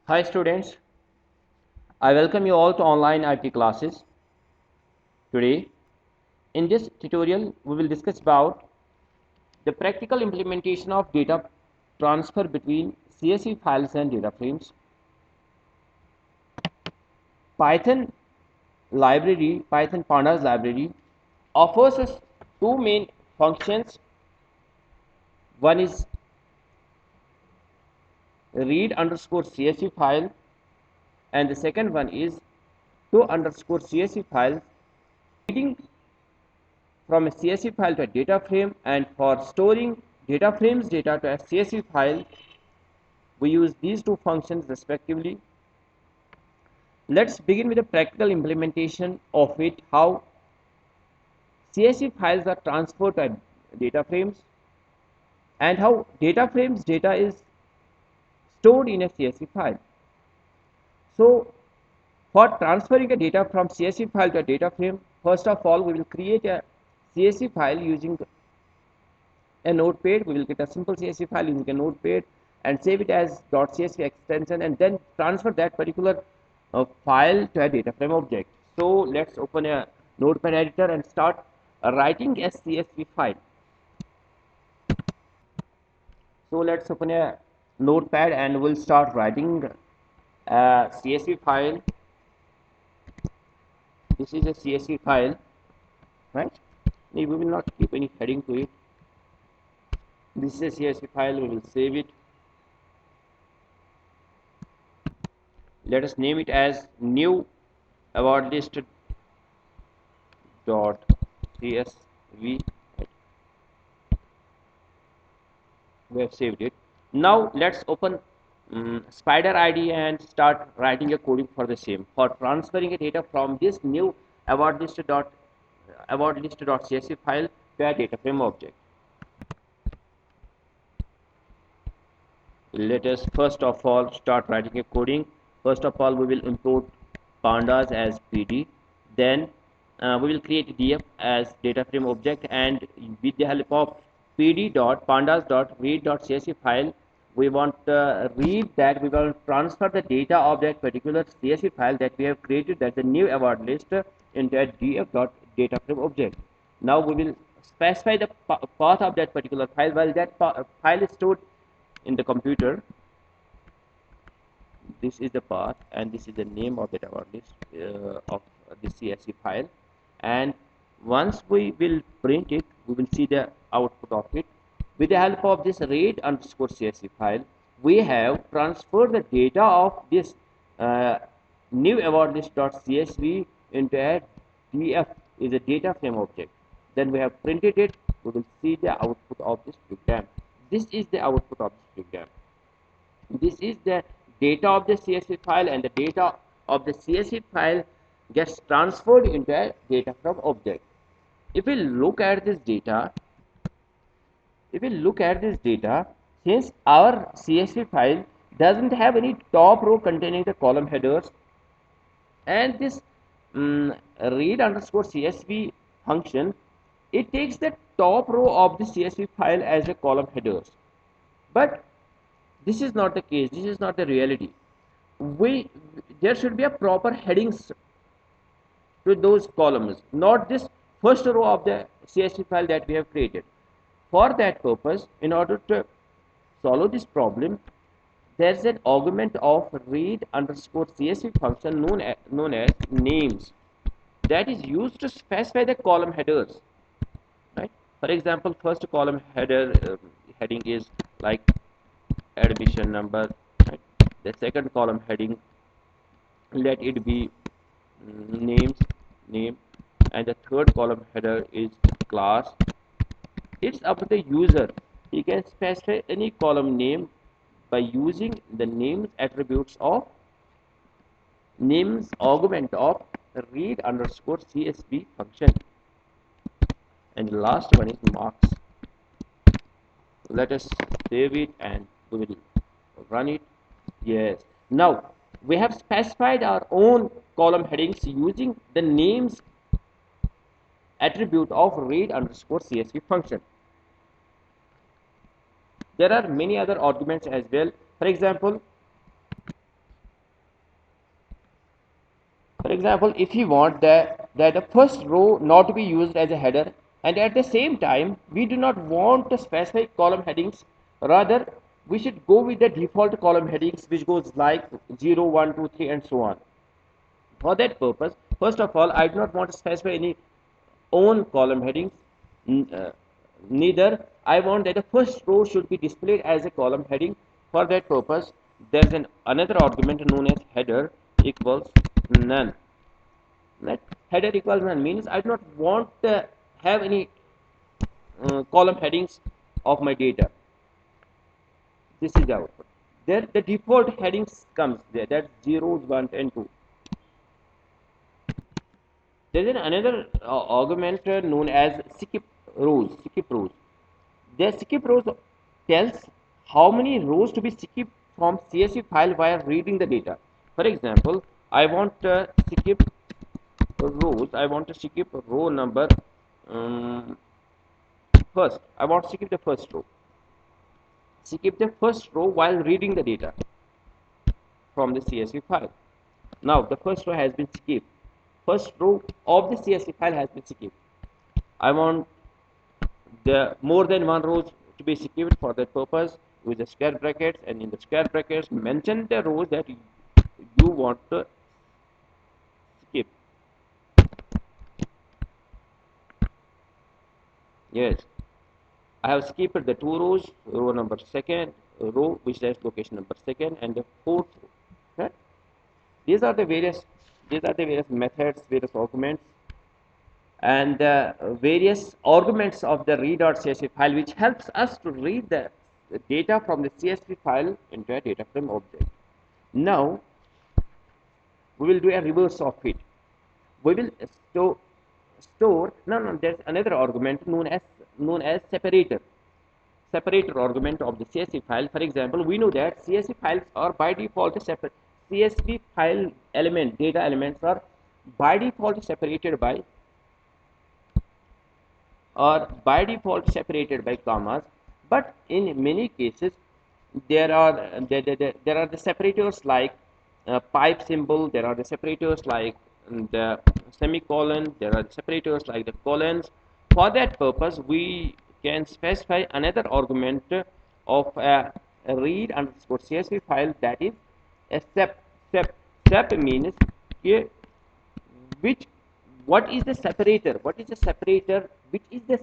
Hi students, I welcome you all to online IT classes. Today, in this tutorial, we will discuss about the practical implementation of data transfer between CSV files and data frames. Python library, Python Pandas library offers us two main functions. One is read underscore CSV file and the second one is to underscore CSV file. Reading from a CSV file to a data frame, and for storing data frames data to a CSV file, we use these two functions respectively. Let's begin with the practical implementation of it, how CSV files are transferred to data frames and how data frames data is stored in a CSV file. So for transferring a data from CSV file to a data frame, first of all we will create a CSV file using a notepad. We will get a simple CSV file using a notepad and save it as .csv extension and then transfer that particular file to a data frame object. So let's open a notepad editor and start writing a CSV file. So let's open a notepad and we'll start writing a CSV file. This is a CSV file, right? We will not keep any heading to it. This is a CSV file. We will save it. Let us name it as new award list dot csv. We have saved it. Now let's open spider id and start writing a coding for the same, for transferring a data from this new award list.csv file to a data frame object. Let us first of all start writing a coding. First of all, we will import pandas as pd, then we will create df as data frame object, and with the help of pd.pandas.read.csv file, we want read that we will transfer the data of that particular csv file that we have created, that's the new award list, into a df.data frame object. Now we will specify the path of that particular file. While that file is stored in the computer, this is the path and this is the name of the award list of the CSV file, and once we will print it, we will see the output of it. With the help of this read underscore CSV file, we have transferred the data of this new award list.csv into a df, is a data frame object. Then we have printed it. We will see the output of this program. This is the output of this program. This is the data of the CSV file, and the data of the CSV file gets transferred into a data frame object. If we look at this data, since our CSV file doesn't have any top row containing the column headers, and this read underscore CSV function, it takes the top row of the CSV file as a column headers. But this is not the case. This is not the reality. There should be a proper headings to those columns, not this first row of the CSV file that we have created. For that purpose, in order to solve this problem, there's an augment of read underscore CSV function known as names, that is used to specify the column headers, right? For example, first column heading is like admission number, right? The second column heading, let it be name, and the third column header is class. It's up to the user. He can specify any column name by using the names attributes of names augment of read underscore CSV function. And the last one is marks. Let us save it and we will run it. Yes. Now we have specified our own column headings using the names attribute of read underscore CSV function. There are many other arguments as well. For example, For example, if you want that the first row not to be used as a header, and at the same time we do not want to specify column headings, rather we should go with the default column headings which goes like 0, 1, 2, 3 and so on. For that purpose, first of all, I do not want to specify any own column headings. Neither I want that the first row should be displayed as a column heading. For that purpose, there is another argument known as header equals none. Let header equals none means I do not want to have any column headings of my data. This is the output. There the default headings comes there. That's 0, 1 and 2. There is another argument known as skip rows. Skip rows. The skip rows tells how many rows to be skipped from CSV file while reading the data. For example, I want to skip rows. I want to skip row number first. I want to skip the first row. Skip the first row while reading the data from the CSV file. Now the first row has been skipped. First row of the CSV file has been skipped. I want the more than one rows to be skipped. For that purpose, with the square brackets, and in the square brackets mention the rows that you want to skip. Yes, I have skipped the two rows, row number second, row which is location number second, and the fourth row. Right? These are the various methods, various arguments, and various arguments of the read.csv file, which helps us to read the data from the CSV file into a data frame object. Now we will do a reverse of it. We will store there's another argument known as separator argument of the CSV file. For example, we know that CSV files are by default separate. CSV file data elements are by default separated by commas, but in many cases there are the separators like pipe symbol, there are the separators like the semicolon, there are the separators like the colons. For that purpose, we can specify another argument of a read underscore CSV file, that is a sep means which what is the separator, which is the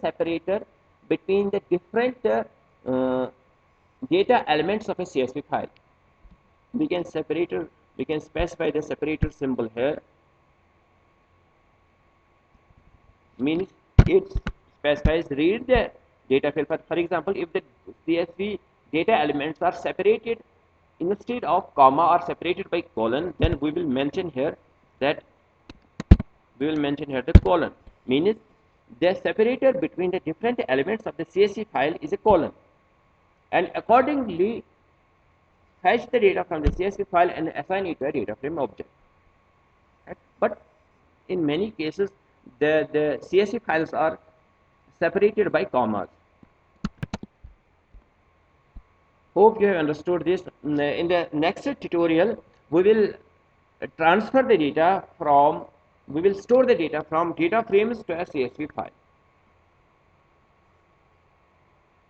separator between the different data elements of a CSV file. We can specify the separator symbol here, means it specifies read the data file. For example, if the CSV data elements are separated instead of comma or separated by colon, then we will mention here the colon, means the separator between the different elements of the CSV file is a colon, and accordingly fetch the data from the CSV file and assign it to a data frame object. Right? But in many cases the CSV files are separated by commas. Hope you have understood this. In the next tutorial, we will store the data from data frames to a CSV file.